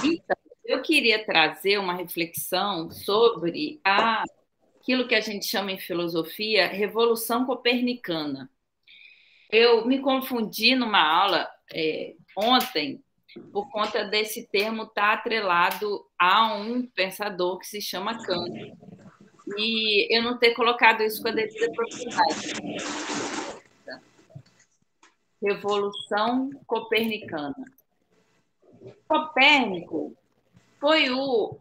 Então, eu queria trazer uma reflexão sobre aquilo que a gente chama em filosofia Revolução Copernicana. Eu me confundi numa aula ontem por conta desse termo estar atrelado a um pensador que se chama Kant. E eu não ter colocado isso com a devida propriedade. Revolução Copernicana. Copérnico foi o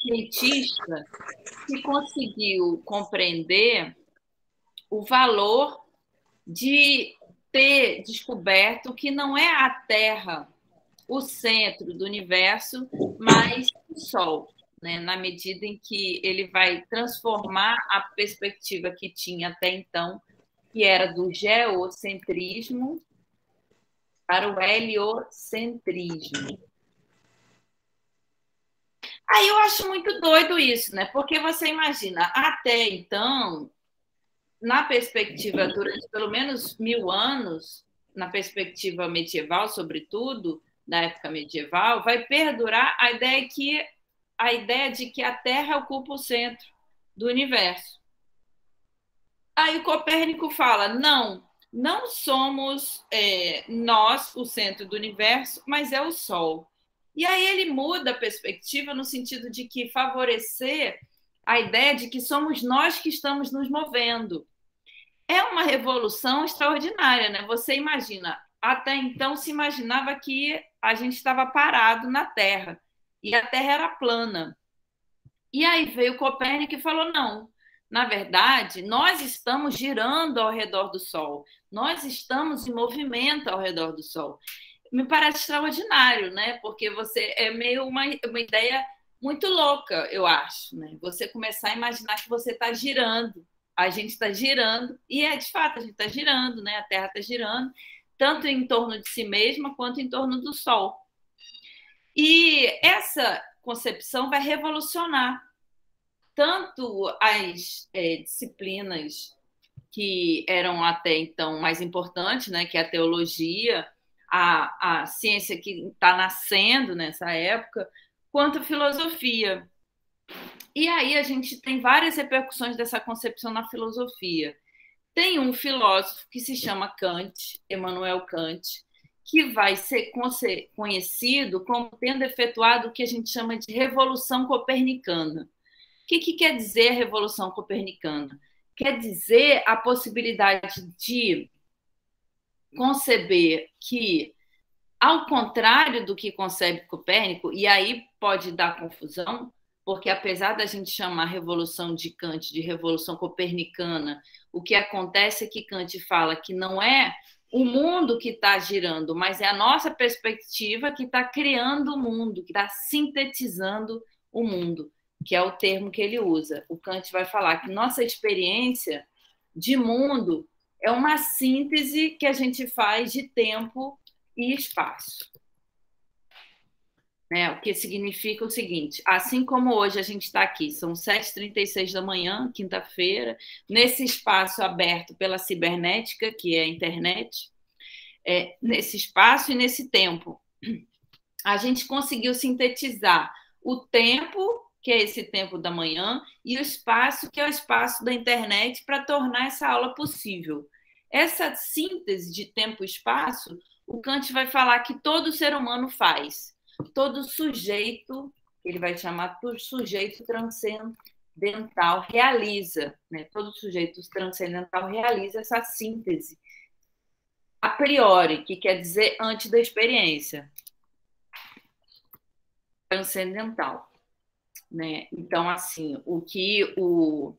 cientista que conseguiu compreender o valor de ter descoberto que não é a Terra o centro do universo, mas o Sol, né? Na medida em que ele vai transformar a perspectiva que tinha até então, que era do geocentrismo, para o heliocentrismo. Aí eu acho muito doido isso, né? Porque você imagina, até então, na perspectiva, durante pelo menos 1000 anos, na perspectiva medieval, sobretudo, na época medieval, vai perdurar a ideia de que a Terra ocupa o centro do universo. Aí o Copérnico fala, não somos nós o centro do universo, mas é o Sol. E aí ele muda a perspectiva no sentido de que favorecer a ideia de que somos nós que estamos nos movendo. É uma revolução extraordinária, né? Você imagina, até então se imaginava que a gente estava parado na Terra e a Terra era plana. E aí veio Copérnico e falou: não, na verdade, nós estamos girando ao redor do Sol, nós estamos em movimento ao redor do Sol. Me parece extraordinário, né? Porque você é meio uma ideia muito louca, eu acho, né? Você começar a imaginar que você está girando, a gente está girando, e de fato a gente está girando, né? A Terra está girando, tanto em torno de si mesma quanto em torno do Sol. E essa concepção vai revolucionar tanto as disciplinas que eram até então mais importantes, né, que é a teologia, a ciência que está nascendo nessa época, quanto a filosofia. E aí a gente tem várias repercussões dessa concepção na filosofia. Tem um filósofo que se chama Kant, Immanuel Kant, que vai ser conhecido como tendo efetuado o que a gente chama de Revolução Copernicana. O que quer dizer a Revolução Copernicana? Quer dizer a possibilidade de conceber que, ao contrário do que concebe Copérnico, e aí pode dar confusão, porque apesar da gente chamar a Revolução de Kant de Revolução Copernicana, o que acontece é que Kant fala que não é o mundo que está girando, mas é a nossa perspectiva que está criando o mundo, que está sintetizando o mundo, que é o termo que ele usa. O Kant vai falar que nossa experiência de mundo é uma síntese que a gente faz de tempo e espaço. Né? O que significa o seguinte, assim como hoje a gente está aqui, são 7h36 da manhã, quinta-feira, nesse espaço aberto pela cibernética, que é a internet, nesse espaço e nesse tempo, a gente conseguiu sintetizar o tempo, que é esse tempo da manhã, e o espaço, que é o espaço da internet, para tornar essa aula possível. Essa síntese de tempo e espaço, o Kant vai falar que todo ser humano faz. Todo sujeito, ele vai chamar por sujeito transcendental, realiza, né? Todo sujeito transcendental realiza essa síntese a priori, que quer dizer antes da experiência transcendental, né? Então, assim, o que o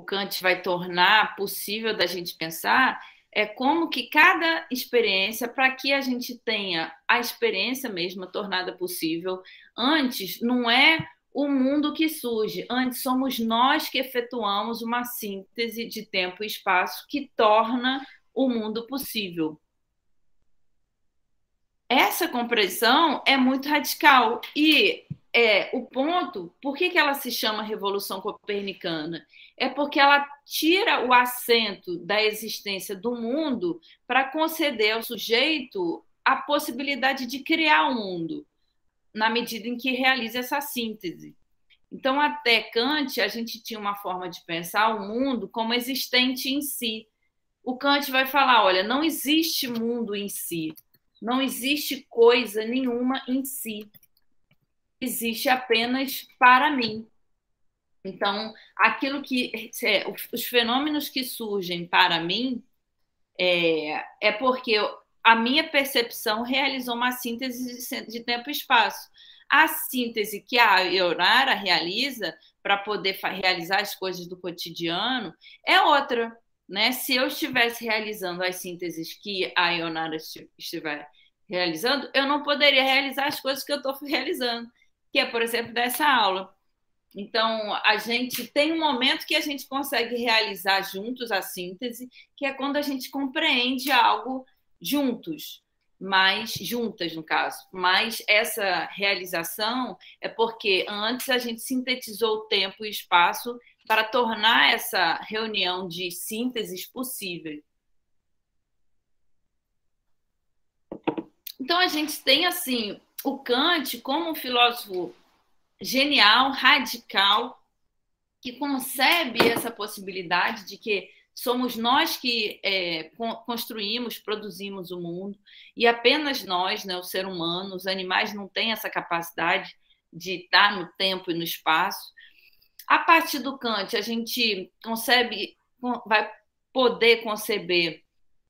Kant vai tornar possível da gente pensar é como que cada experiência, para que a gente tenha a experiência mesma tornada possível, antes não é o mundo que surge, antes somos nós que efetuamos uma síntese de tempo e espaço que torna o mundo possível. Essa compreensão é muito radical e o ponto, por que ela se chama Revolução Copernicana? É porque ela tira o assento da existência do mundo para conceder ao sujeito a possibilidade de criar o mundo. na medida em que realiza essa síntese. Então, até Kant, a gente tinha uma forma de pensar o mundo como existente em si. O Kant vai falar, olha, não existe mundo em si, não existe coisa nenhuma em si, existe apenas para mim. Então, aquilo que os fenômenos que surgem para mim é porque a minha percepção realizou uma síntese de tempo e espaço. A síntese que a Ionara realiza para poder realizar as coisas do cotidiano é outra, né? Se eu estivesse realizando as sínteses que a Ionara estiver realizando, eu não poderia realizar as coisas que eu estou realizando, que é, por exemplo, dessa aula. Então, a gente tem um momento que a gente consegue realizar juntos a síntese, que é quando a gente compreende algo juntos, mas juntas, no caso. Mas essa realização é porque antes a gente sintetizou o tempo e o espaço para tornar essa reunião de sínteses possível. Então, a gente tem, assim, o Kant como um filósofo genial, radical, que concebe essa possibilidade de que somos nós que construímos, produzimos o mundo, e apenas nós, né, o ser humano, os animais não têm essa capacidade de estar no tempo e no espaço. A partir do Kant, a gente vai poder conceber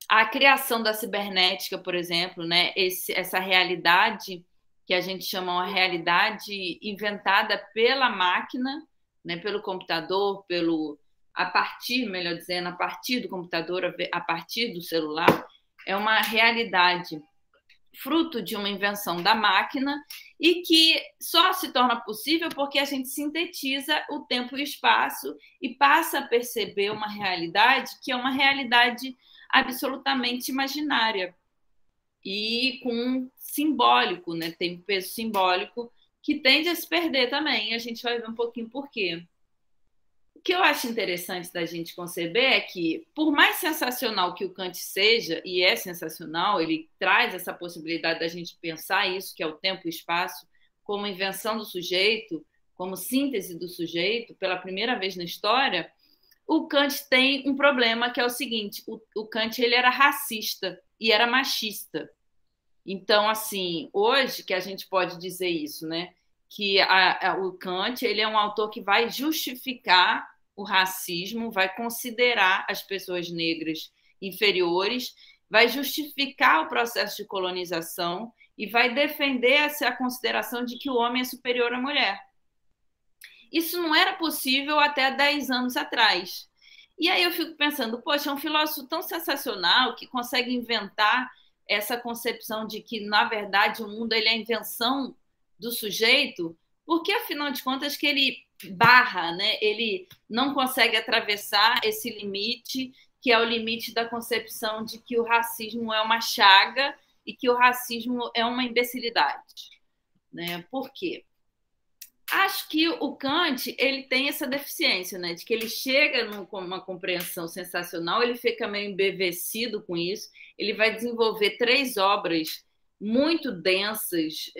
a criação da cibernética, por exemplo, né, essa realidade que a gente chama uma realidade inventada pela máquina, né, pelo computador, a partir do computador, a partir do celular, é uma realidade fruto de uma invenção da máquina e que só se torna possível porque a gente sintetiza o tempo e o espaço e passa a perceber uma realidade que é uma realidade absolutamente imaginária e com simbólico, né? Tem um peso simbólico que tende a se perder também. A gente vai ver um pouquinho por quê. O que eu acho interessante da gente conceber é que, por mais sensacional que o Kant seja, e é sensacional, ele traz essa possibilidade da gente pensar isso, que é o tempo e o espaço, como invenção do sujeito, como síntese do sujeito, pela primeira vez na história, o Kant tem um problema que é o seguinte: o Kant ele era racista e era machista. Então, assim, hoje que a gente pode dizer isso, né? Que o Kant ele é um autor que vai justificar o racismo, vai considerar as pessoas negras inferiores, vai justificar o processo de colonização e vai defender essa consideração de que o homem é superior à mulher. Isso não era possível até 10 anos atrás. E aí eu fico pensando, poxa, é um filósofo tão sensacional que consegue inventar essa concepção de que, na verdade, o mundo ele é a invenção do sujeito, porque, afinal de contas, que ele barra, né? Ele não consegue atravessar esse limite, que é o limite da concepção de que o racismo é uma chaga e que o racismo é uma imbecilidade. Né? Por quê? Acho que o Kant ele tem essa deficiência, né? De que ele chega com uma compreensão sensacional, ele fica meio embevecido com isso, ele vai desenvolver 3 obras muito densas,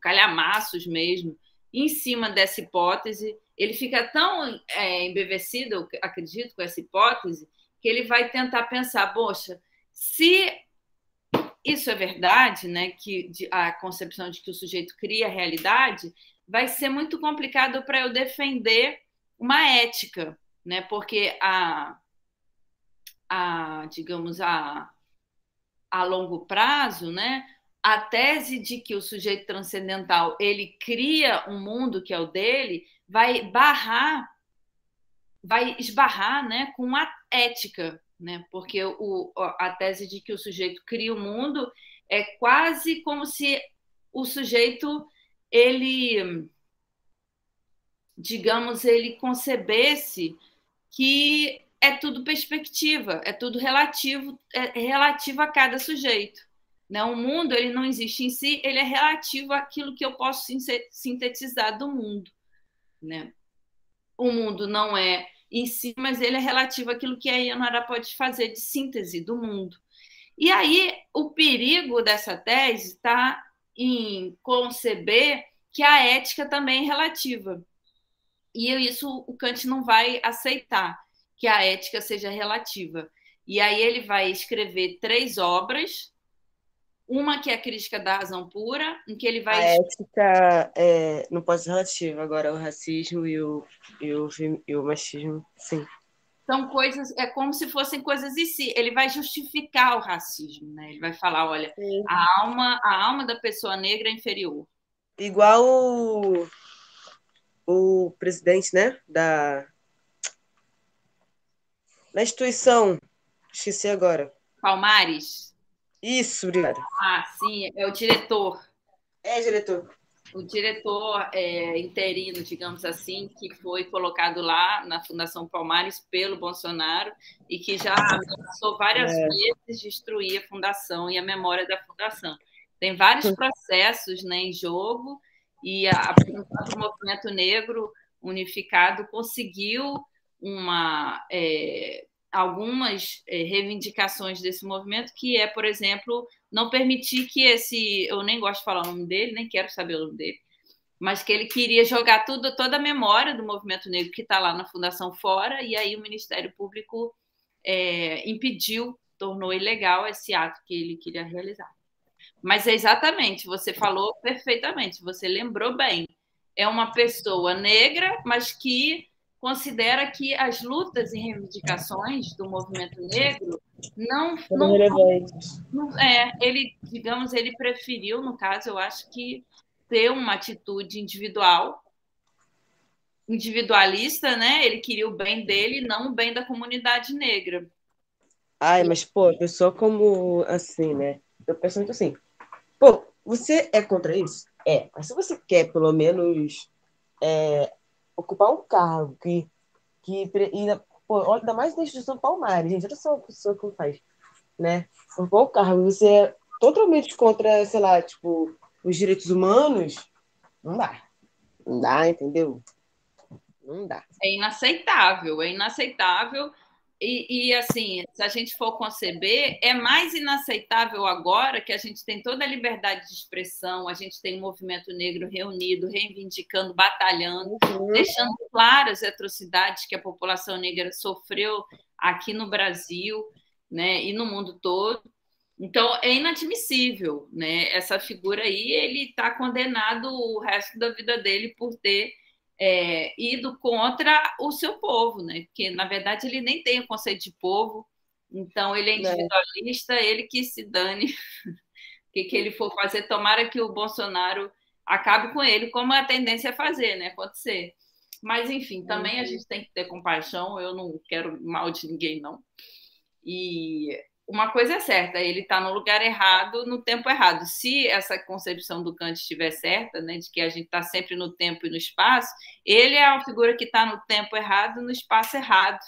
calhamaços mesmo, em cima dessa hipótese. Ele fica tão embevecido, eu acredito, com essa hipótese, que ele vai tentar pensar, poxa, se isso é verdade, né? Que a concepção de que o sujeito cria a realidade, vai ser muito complicado para eu defender uma ética, né? Porque digamos, a longo prazo, né? A tese de que o sujeito transcendental ele cria um mundo que é o dele vai esbarrar, né, com a ética, né? Porque a tese de que o sujeito cria o mundo é quase como se o sujeito ele, digamos, ele concebesse que é tudo perspectiva, é tudo relativo, é relativo a cada sujeito. Né? O mundo ele não existe em si, ele é relativo àquilo que eu posso sintetizar do mundo. Né? O mundo não é em si, mas ele é relativo àquilo que a Ionara pode fazer de síntese do mundo. E aí o perigo dessa tese está em conceber que a ética também é relativa. E isso o Kant não vai aceitar, que a ética seja relativa. E aí ele vai escrever 3 obras, uma que é a Crítica da Razão Pura, em que ele A vai... ética não pode ser relativa, agora o racismo e o machismo, sim. São coisas, é como se fossem coisas em si. Ele vai justificar o racismo, né? Ele vai falar, olha, Sim. a alma da pessoa negra é inferior. Igual o presidente, né, da instituição, esqueci agora. Palmares? Isso, obrigada. Ah, sim, é o diretor. É, diretor. O diretor interino, digamos assim, que foi colocado lá na Fundação Palmares pelo Bolsonaro e que já ameaçou várias vezes destruir a fundação e a memória da fundação. Tem vários processos, né, em jogo e o movimento negro unificado conseguiu algumas reivindicações desse movimento, que é, por exemplo, não permitir que eu nem gosto de falar o nome dele, nem quero saber o nome dele, mas que ele queria jogar toda a memória do movimento negro que está lá na Fundação fora, e aí o Ministério Público impediu, tornou ilegal esse ato que ele queria realizar. Mas é exatamente, você falou perfeitamente, você lembrou bem. É uma pessoa negra, mas que considera que as lutas e reivindicações do movimento negro não, Tudo não, relevante. não ele, digamos, ele preferiu, no caso, eu acho que ter uma atitude individualista, né? Ele queria o bem dele, não o bem da comunidade negra. Ai, mas, pô, a pessoa como assim, né? Eu penso muito assim, pô, você é contra isso? É, mas se você quer, pelo menos, ocupar um cargo pô, ainda mais na instituição Palmares, gente, olha só a pessoa que faz, né? Ocupar o cargo, você é totalmente contra, sei lá, tipo, os direitos humanos, não dá. Não dá, entendeu? Não dá. É inaceitável. Assim, se a gente for conceber, é mais inaceitável agora que a gente tem toda a liberdade de expressão, a gente tem um movimento negro reunido, reivindicando, batalhando, Uhum. deixando claras as atrocidades que a população negra sofreu aqui no Brasil, né, e no mundo todo. Então, é inadmissível, né? Essa figura aí, ele está condenado o resto da vida dele por ter ido contra o seu povo, né? Porque, na verdade, ele nem tem o conceito de povo, então ele é Né? individualista, ele que se dane o que ele for fazer, tomara que o Bolsonaro acabe com ele, como a tendência é fazer, né? Pode ser. Mas, enfim, também a gente tem que ter compaixão, eu não quero mal de ninguém, não. E uma coisa é certa, ele está no lugar errado, no tempo errado. Se essa concepção do Kant estiver certa, né, de que a gente está sempre no tempo e no espaço, ele é a figura que está no tempo errado, no espaço errado,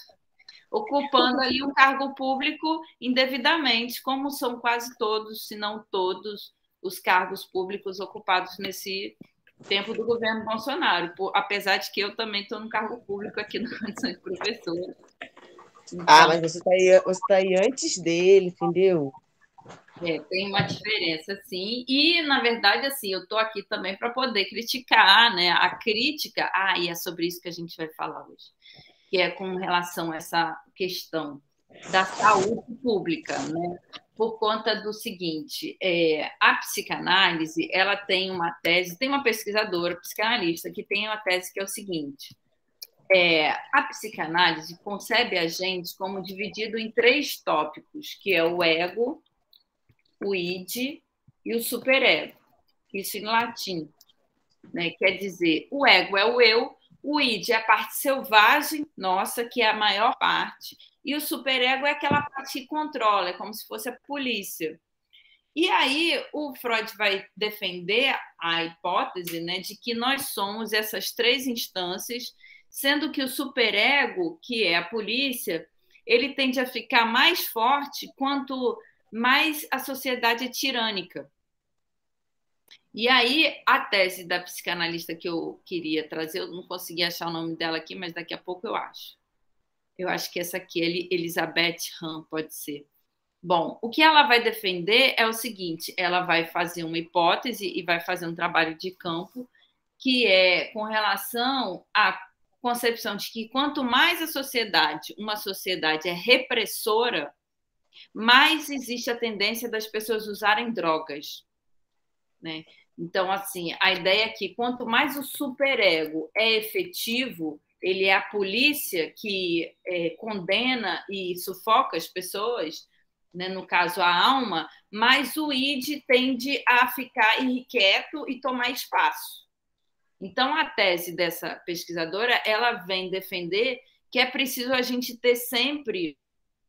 ocupando ali um cargo público indevidamente, como são quase todos, se não todos, os cargos públicos ocupados nesse tempo do governo Bolsonaro, apesar de que eu também estou no cargo público aqui na condição de professora. Ah, Então, mas você tá aí antes dele, entendeu? tem uma diferença, sim. E, na verdade, assim, eu estou aqui também para poder criticar, né? A crítica, e é sobre isso que a gente vai falar hoje, que é com relação a essa questão da saúde pública, né? Por conta do seguinte, a psicanálise, ela tem uma tese, tem uma pesquisadora, psicanalista, que tem uma tese que é o seguinte, a psicanálise concebe a gente como dividido em 3 tópicos, que é o ego, o id e o superego, isso em latim, né? Quer dizer, o ego é o eu, o id é a parte selvagem, nossa, que é a maior parte, e o superego é aquela parte que controla, é como se fosse a polícia. E aí o Freud vai defender a hipótese, né, de que nós somos essas 3 instâncias, sendo que o superego, que é a polícia, ele tende a ficar mais forte quanto mais a sociedade é tirânica. E aí, a tese da psicanalista que eu queria trazer, eu não consegui achar o nome dela aqui, mas daqui a pouco eu acho. Eu acho que essa aqui é Elizabeth Hahn, pode ser. Bom, o que ela vai defender é o seguinte: ela vai fazer uma hipótese e vai fazer um trabalho de campo que é com relação à concepção de que quanto mais uma sociedade é repressora, mais existe a tendência das pessoas usarem drogas, né? Então, assim, a ideia é que quanto mais o superego é efetivo, ele é a polícia que condena e sufoca as pessoas, né? No caso, a alma, mais o id tende a ficar irrequieto e tomar espaço. Então, a tese dessa pesquisadora, ela vem defender que é preciso a gente ter sempre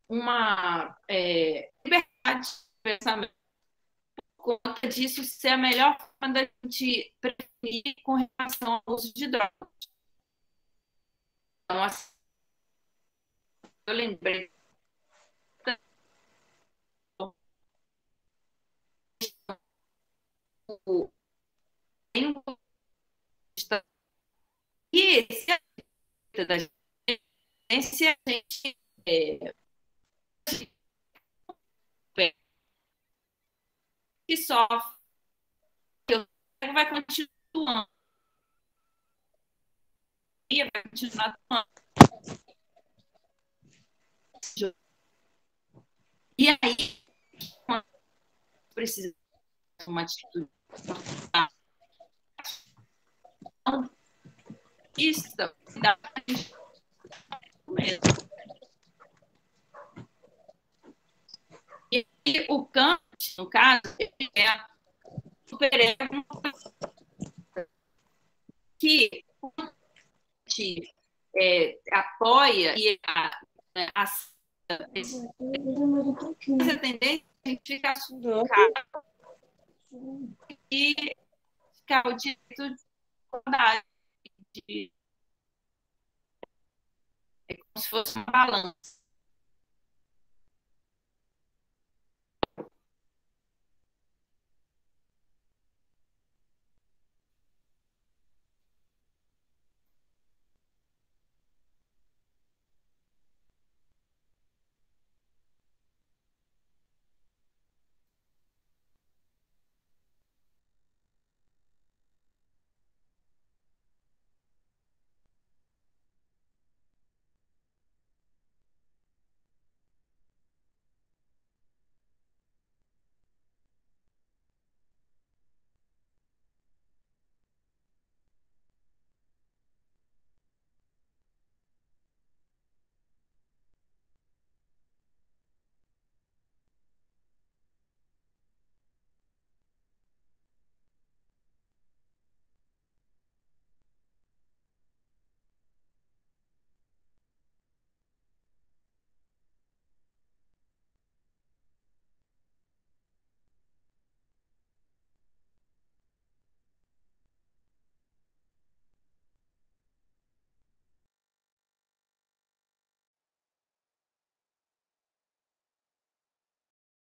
uma liberdade de pensamento, por conta disso ser a melhor forma da gente prevenir com relação ao uso de drogas. Então, assim, eu lembrei e se a da gente, se a gente que sofre, vai continuando, vai continuar tomando. E aí, precisa de uma atitude isso e o Kant, no caso, é o superego que apoia e essa tendência a gente ficar sufocado e ficar o direito de é como se fosse uma balança.